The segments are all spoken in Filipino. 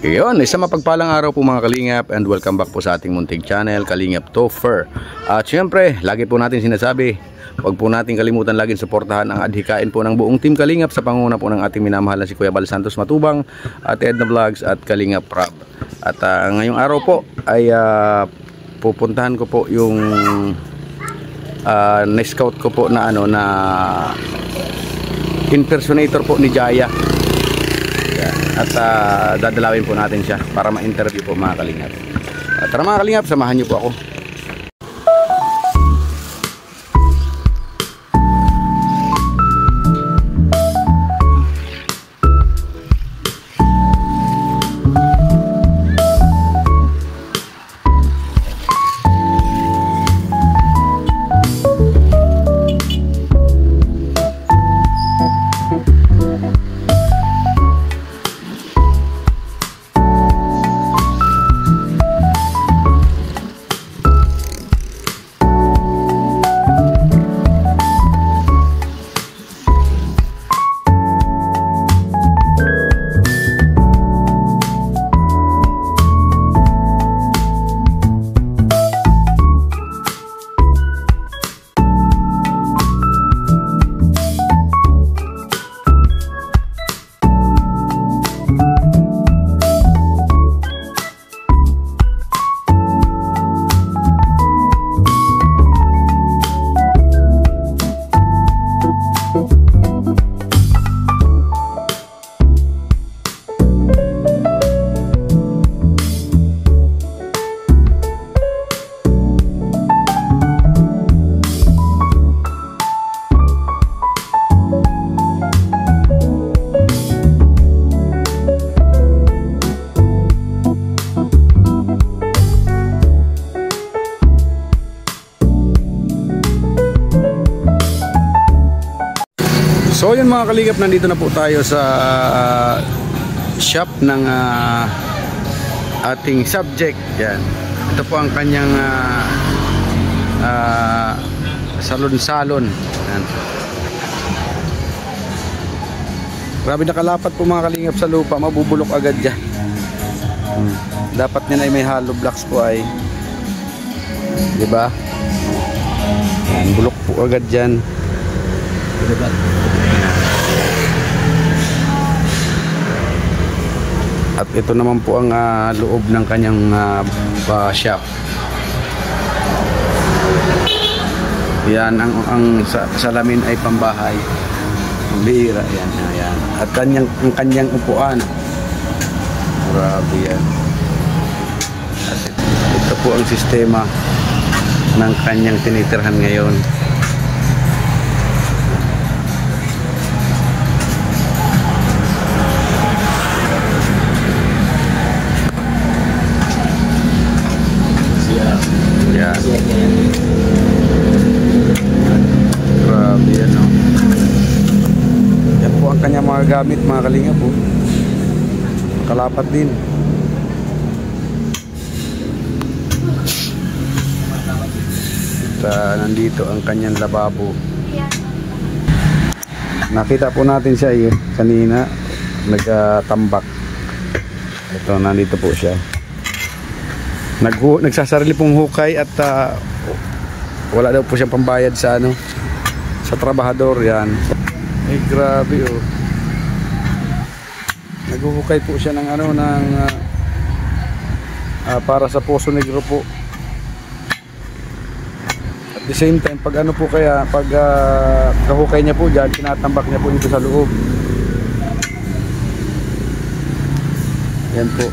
Iyon, isang mapagpalang araw po mga Kalingap and welcome back po sa ating munting channel, Kalingap Topher. At syempre, lagi po natin sinasabi, huwag po natin kalimutan laging suportahan ang adhikain po ng buong team Kalingap sa panguna po ng ating minamahal na si Kuya Bal Santos Matubang, at Edna Vlogs at Kalingap Rob. At ngayong araw po ay pupuntahan ko po yung na-scout ko po na impersonator po ni Jaya. At dadalawin po natin siya para ma-interview po mga Kalingap. Tara mga Kalingap, samahan niyo po ako. So yun mga Kalingap, nandito na po tayo sa shop ng ating subject. Yan. Ito po ang kanyang salon-salon. Yan. Grabe nakalapat po mga Kalingap sa lupa, mabubulok agad dyan. Dapat nila ay may hollow blocks po ay, diba? Yan, bulok po agad dyan. Diba? At ito naman po ang loob ng kanyang shop. Yan ang salamin ay pambahay. Bira yan, yan. At ang kanyang upuan. Grabe yan. At ito po ang sistema ng kanyang tinitirhan ngayon. Grabe yan, no? Yan po ang kanyang mga gamit mga Kalingap po. Kalapat din. At nandito ang kanyang lababo. Nakita po natin siya kanina nagtambak. Ito, nandito po siya. Nagsasarili pong hukay at wala daw po siyang pambayad sa sa trabahador. Yan. Eh grabe oh. Naghuhukay po siya ng para sa Poso Negro po. At the same time pag kahukay niya po diyan, tinatambak niya po dito sa loob. Yan po.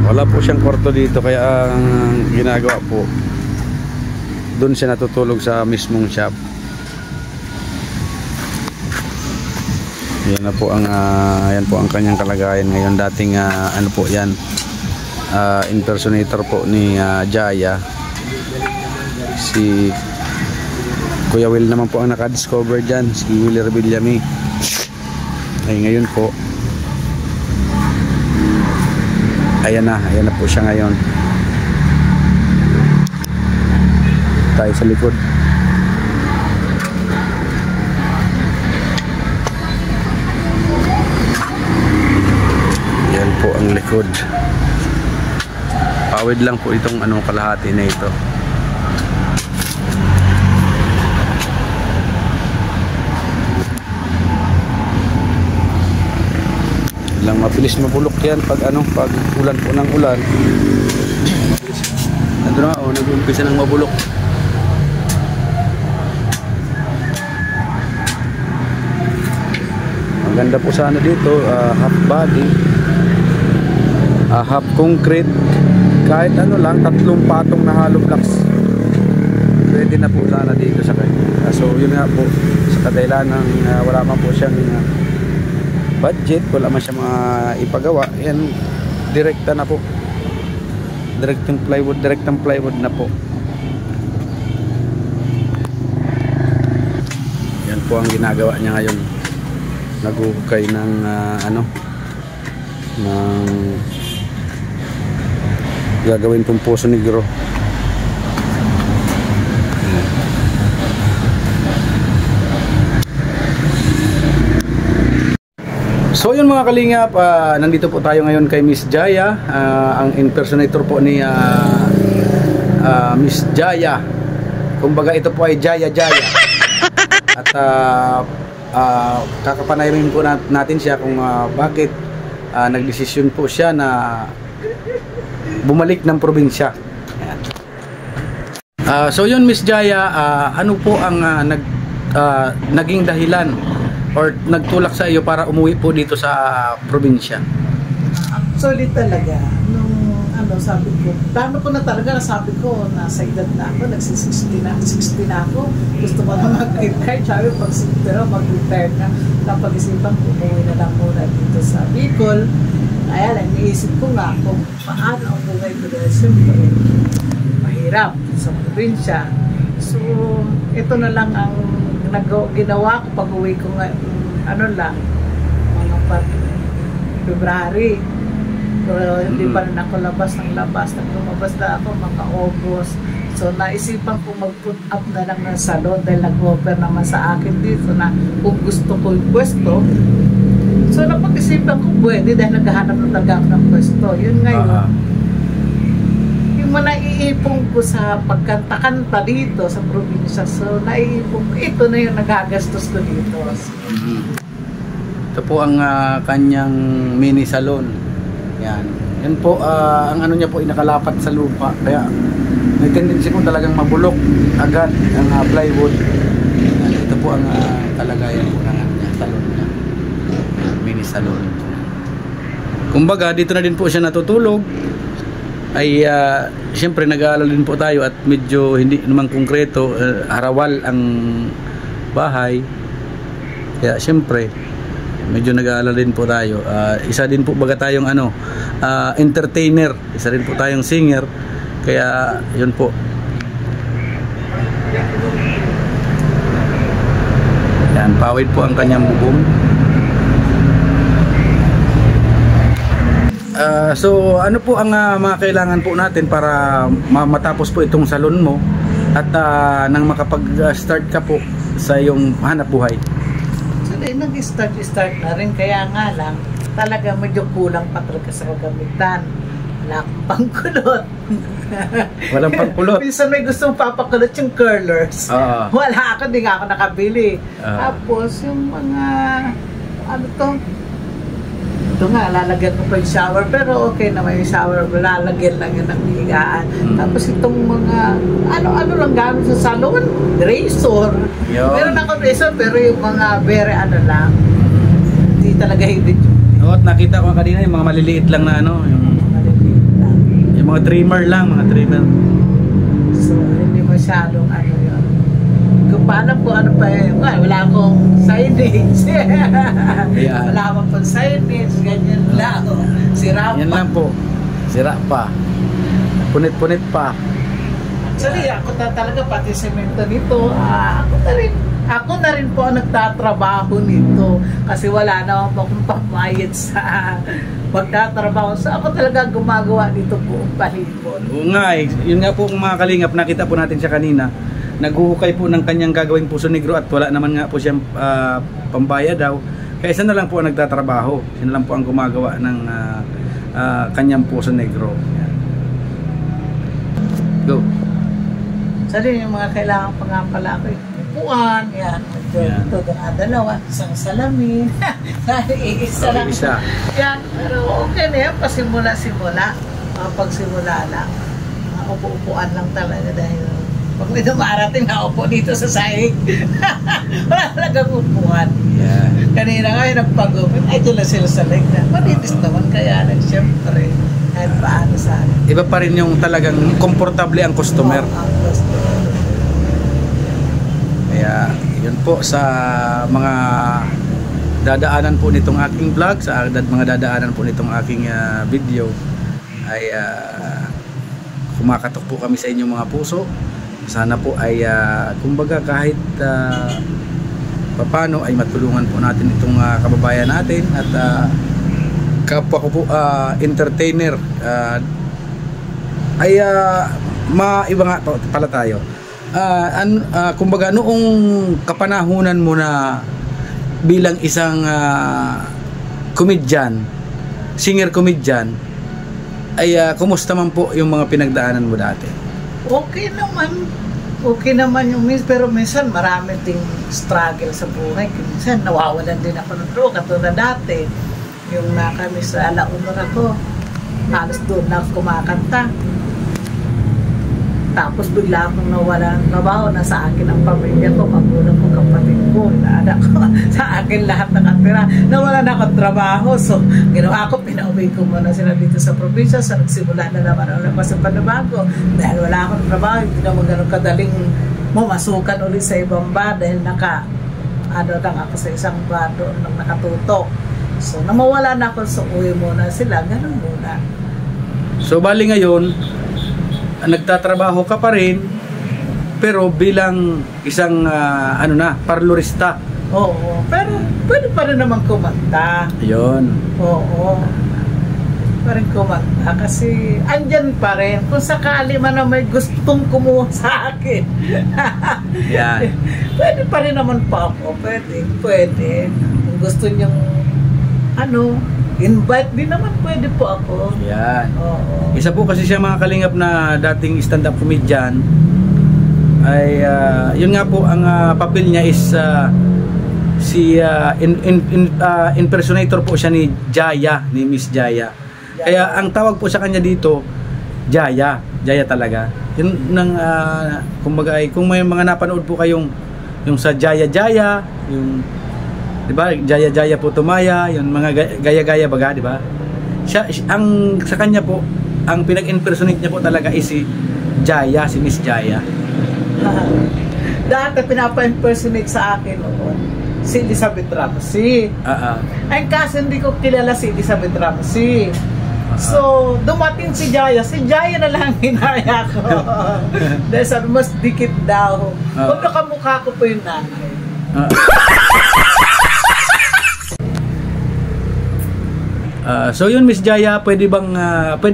Wala po siyang kwarto dito, kaya ang ginagawa po, doon siya natutulog sa mismong shop. Yan po ang kanyang kalagayan ngayon. Dating po yan, impersonator po ni Jaya. Si Kuya Will naman po ang nakadiscover dyan, si Will Rebillami. Ay ngayon po ayan na po siya ngayon. tayo sa likod. Yan po ang likod. Pawid lang po itong kalahati na ito. Lang mabilis mabulok yan pag pag ulan po ng ulan. Mabilis. Nandun na, nag-uumpisa ng mabulok. Ang ganda po sana dito, half body, half concrete, kahit lang, 3 patong na hollow blocks. Pwede na po sana dito sa kanya. So yun nga po, sa kadahilan ng wala man po siyang budget, wala man siya mga ipagawa, yan direkta na po, direktang plywood na po. Yan po ang ginagawa niya ngayon, naguhukay ng ng gagawin pong Poso Negro. So yun mga kalingap, nandito po tayo ngayon kay Miss Jaya, ang impersonator po ni Miss Jaya. Kumbaga ito po ay Jaya. At kakapanayamin po natin siya kung bakit nagdesisyon po siya na bumalik ng probinsya. So yun Miss Jaya, ano po ang naging dahilan or nagtulak sa iyo para umuwi po dito sa probinsya? Actually talaga, nung sabi ko, plano ko na talaga, sabi ko, nasa edad na ako, nagsi-60 na ako, gusto ko na mag-retire, sabi pero mag-retire na, napag-isipan ko, umuwi na lang muna dito sa Bicol. Kaya lang, iniisip ko nga kung paano ang buhay ko dahil siyempre, mahirap sa probinsya. So, ito na lang ang ginawa ko pag uwi ko nga, mga February. Pero hindi pa rin ako labas. Lumabas na ako mga August. So naisipan ko mag-put up na lang ng salon dahil nag-offer naman sa akin dito na kung gusto ko yung pwesto. So napag-isipan ko pwede dahil naghahanap na talaga ako ng pwesto. Yun ngayon. Yung naiipong ko sa pagkanta-kanta dito sa probinsya. So naiipong ko, ito na yung nagagastos ko dito. Ito po ang kanyang mini salon. Yan. Yan po, ang niya po ay nakalapat sa lupa. Kaya may tendency po talagang mabulok agad ang plywood. Yan. Ito po ang kalagayan po ng salon niya. Mini salon. Kumbaga, dito na din po siya natutulog. Ay siyempre nag-aalala din po tayo at medyo hindi naman konkreto, harawal ang bahay. Kaya siyempre medyo nag-aalala din po tayo. Isa din po baga tayong entertainer, isa rin po tayong singer. Kaya yun po. Yan, pawid po ang kanyang bubong. So ano po ang mga kailangan po natin para matapos po itong salon mo at nang makapag-start ka po sa iyong hanap buhay? Nag-start na rin, kaya nga lang talaga medyo kulang pa talaga sa kagamitan. Wala akong pangkulot. Walang pangkulot? Minsan may gustong papakulot yung curlers. Wala ako, di nga ako nakabili. Tapos yung mga ito nga, lalagyan ko pa yung shower, pero okay naman yung shower, lalagyan lang yun ng higaan. Tapos itong mga, ano lang gamit sa salon, razor. Meron ako razor, pero yung mga very lang, hindi talaga hindi. At nakita ko kanina yung mga maliliit lang na yung mga trimmer lang, So, hindi masyadong yun. Kung paano po pa wala akong signage. Wala akong pang signage, ganyan lang. Sira pa. Yan lang po. Sira pa. Punit-punit pa. Actually, ako talaga pati semento nito. Ako na rin. Ako na rin po ang nagtatrabaho nito kasi wala naman po akong pambayad sa magtatrabaho. So ako talaga gumagawa dito buong palibot. Oo nga eh. Yun nga po mga kalingap, nakita po natin siya kanina. Naghuhukay po ng kanyang gagawing puso negro at wala naman nga po siyang pambayad daw. Kaya isa na lang po ang nagtatrabaho. Siya na lang po ang gumagawa ng kanyang puso negro. Yan. Go. So rin yung mga kailangan pa nga pala ako upuan, yan. Ito dalawa, isang salamin. Isa lang. Isa. Yan, pero okay na yan, pasimula-simula. Pagsimula lang. Upo-upuan lang talaga dahil pag may dumarating na upo dito sa sahig. Wala talagang upuan. Yeah. Kanina nga yung nagpagupit, ay doon na sila sa leg na. Malinis naman kaya lang siyempre. Kahit paano sa akin. Iba pa rin yung talagang komportable ang customer. Ang customer. Kaya yun po sa mga dadaanan po nitong aking vlog, sa mga dadaanan po nitong aking video ay kumakatok po kami sa inyong mga puso. Sana po ay kumbaga kahit paano ay matulungan po natin itong kababayan natin at kapwa ko po entertainer ay maiba nga pala tayo. Kumbaga noong kapanahunan mo na bilang isang komedyan, singer komedyan, ay kumusta man po yung mga pinagdaanan mo dati? Okay naman yung pero minsan marami ding struggle sa buhay. Minsan nawawalan din ako ng droga katulad dati. Yung kami sa alauna ko, halos doon lang kumakanta. Tapos bigla akong nawala ng trabaho, na sa akin ang pamilya ko, magulang ko, kapatid ko, inaanak ko, sa akin lahat nakatira. Nawala na akong trabaho. So, ginawa ko, pinauwi ko muna sila dito sa probinsya. So, nagsimula na naman ang labas ng panabago. Dahil wala akong trabaho, hindi naman ganun kadaling mamasukan ulit sa ibang bar dahil lang ako sa isang bar doon nang nakatutok. So, namawala na ako, so uwi muna sila. Ganun muna. So, bali ngayon, nagtatrabaho ka pa rin pero bilang isang parlorista. Oo, pero pwede pa rin naman kumanta. Yun. Oo, pa rin kumanta kasi andyan pa rin kung sakali man na may gustong kumuha sa akin. Yan. Pwede pa rin naman pa ako. Pwede kung gusto niyong invite din naman, pwede po ako. Yan. Oo. Isa po kasi siya mga kalingap na dating stand-up comedian ay yun nga po ang papel niya is impersonator po siya ni Jaya, ni Miss Jaya. Kaya ang tawag po sa kanya dito Jaya talaga. Yun nang kumbaga ay kung may mga napanood po kayong yung sa Jaya yung diba? Jaya po tumaya, yung mga gaya-gaya baga, diba? Siya, sa kanya po, ang pinag-impersonate niya po talaga is si Jaya, si Miss Jaya. Dati pinapa-impersonate sa akin noon, si Elizabeth Ramsey. Ay kasi hindi ko kilala si Elizabeth Ramsey. So, dumating si Jaya na lang hinaya ko. Dahil sabi, mas dikit daw. Kung nakamukha ko po yung nanay. So yun Miss Jaya, pwede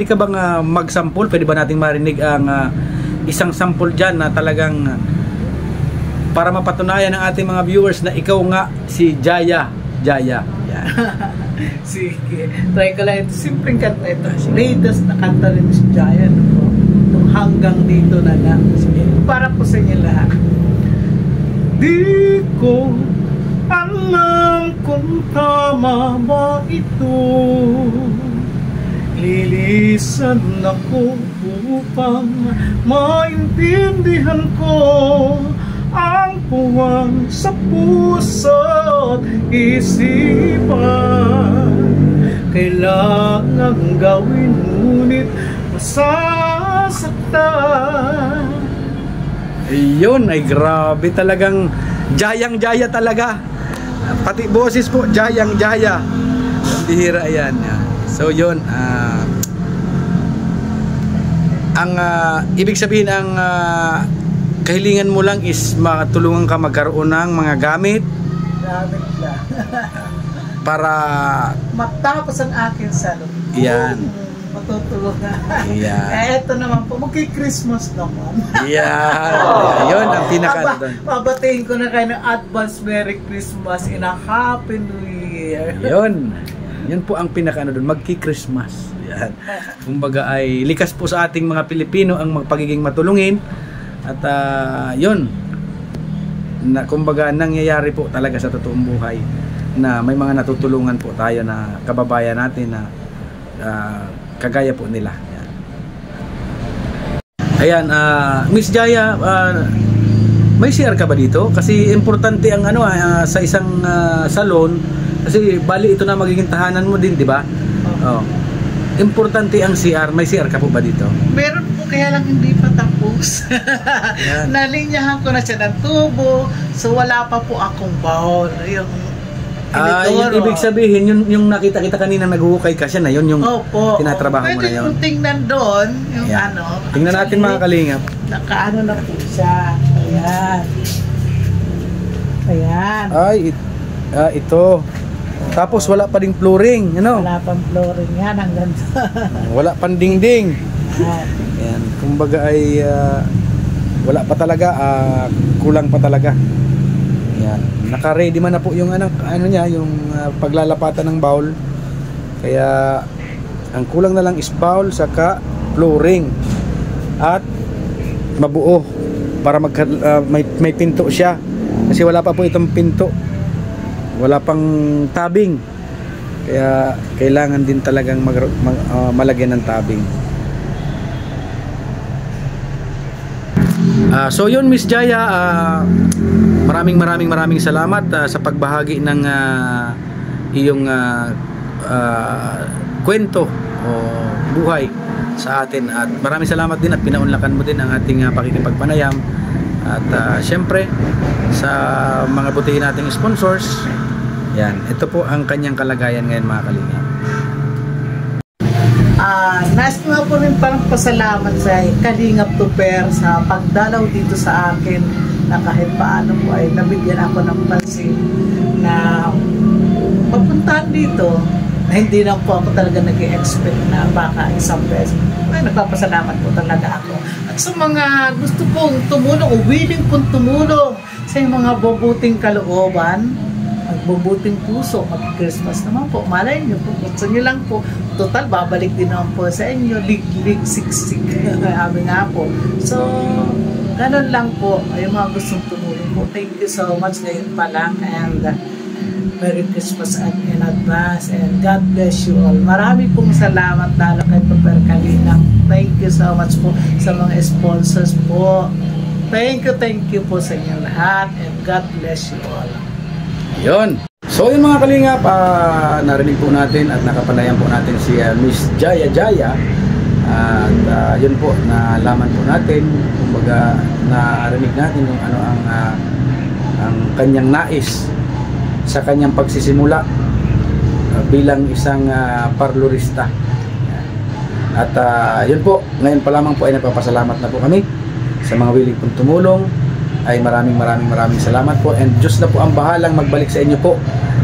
ka bang mag-sample? Pwede ba nating marinig ang isang sample dyan na talagang para mapatunayan ng ating mga viewers na ikaw nga si Jaya. Yan. Sige, try ko lang ito. Simpleng kanta ito. Latest na kanta rin si Jaya. Itong hanggang dito na lang. Sige, para po sa inyo lahat. Di ko alam kung tama ba ito. Lilisan ako upang maintindihan ko ang puwang sa puso't isipan. Kailangan gawin ngunit masasaktan. Ayun, ay grabe talagang Jayang-Jaya talaga. Pati boses po, Jayang-Jaya. Ang bihira yan. So yun, ang ibig sabihin ang kahilingan mo lang is matulungan ka magkaroon ng mga gamit Gamit lang. para Matapos ang akin salon. yan. Matutulungan. Yan. Eto naman po, magki-Christmas naman. Yan. Yun ang pinaka doon. Pabatiin ko na kayo ng advance Merry Christmas and a Happy New Year. Yun. Yun po ang pinaka doon, magki-Christmas. Yan. Kumbaga ay likas po sa ating mga Pilipino ang pagiging matulungin at yun. Na kumbaga nangyayari po talaga sa totoong buhay na may mga natutulungan po tayo na kababayan natin na kagaya po nila. Ayan, Miss Jaya, may share ka ba dito? Kasi importante ang sa isang salon kasi bali ito na magiging tahanan mo din, di ba? Oh. Importante ang CR. May CR ka po ba dito? Meron po, kaya lang hindi pa tapos. Nalinyahan ko na siya ng tubo, so wala pa po akong bowl. Yung yung ibig sabihin, yung nakita kita kanina naghuhukay ka siya na yun yung opo, tinatrabaho mo na yun. Pwede tingnan doon, yung Ayan. Tingnan natin mga kalingap. Nakaano na po siya. Ayan. Ayan. Ay, ito. Tapos wala pa ding flooring, Wala pang flooring yan, hanggang wala pang dingding. Ayan, kumbaga ay wala pa talaga, kulang pa talaga. Ayan, naka-ready man na po yung niya, yung paglalapatan ng bowl. Kaya ang kulang na lang is bowl saka flooring at mabuo para may pinto siya. Kasi wala pa po itong pinto. Wala pang tabing. Kaya kailangan din talagang malagyan ng tabing. So yun Miss Jaya, maraming salamat sa pagbahagi ng iyong kwento o buhay sa atin, at maraming salamat din at pinaunlakan mo din ang ating pakikipagpanayam, at syempre sa mga butihin nating sponsors. Yan, ito po ang kanyang kalagayan ngayon mga kalingap. Nais nga po rin parang pasalamat sa Kalingap Tuper sa pagdalaw dito sa akin, na kahit paano po ay nabigyan ako ng pansin na papuntahan dito, na hindi lang po ako talaga nag-i-expect na baka isang beses. Ay, nagpapasalamat po talaga ako. At sa mga gusto pong tumulong o willing pong tumulong sa mga bubuting kalooban, magbubuting puso, mag-Christmas naman po. Malay nyo po, gusto nyo lang po. Total, babalik din naman po sa inyo. Lig-lig, siksik. Sabi nga po. So, ganun lang po. Yung mga gustong tumulong po. Thank you so much ngayon pa lang. And Merry Christmas in advance. And God bless you all. Marami pong salamat lalo kay Tuper Kalingap. Thank you so much po sa mga sponsors po. Thank you po sa inyo lahat. And God bless you all. Yun. So yun mga kalingap, narinig po natin at nakapanayam po natin si Miss Jaya. At yun po, nalaman po natin, kumbaga narinig natin yung ang kanyang nais sa kanyang pagsisimula bilang isang parlorista. At yun po, ngayon pa lamang po ay nagpapasalamat na po kami sa mga willing pong tumulong. Ay maraming salamat po, and Diyos na po ang bahalang magbalik sa inyo po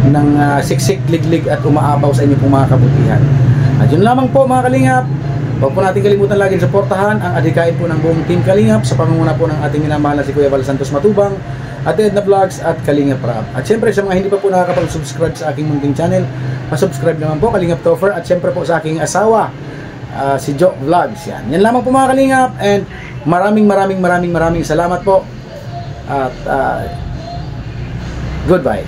ng siksik, liglig at umaabaw sa inyo pong mga kabutihan. At yun lamang po mga kalingap, huwag po natin kalimutan laging suportahan ang adhikain po ng buong Team Kalingap sa pangunguna po ng ating minamahal na si Kuya Val Santos Matubang at Edna Vlogs at Kalingap Rap. At syempre sa mga hindi pa po nakakapag-subscribe sa aking munting channel, pa-subscribe naman po, Kalingap Topher, at syempre po sa aking asawa, si Jo Vlogs. Yan lamang po mga kalingap, and maraming salamat po. At goodbye.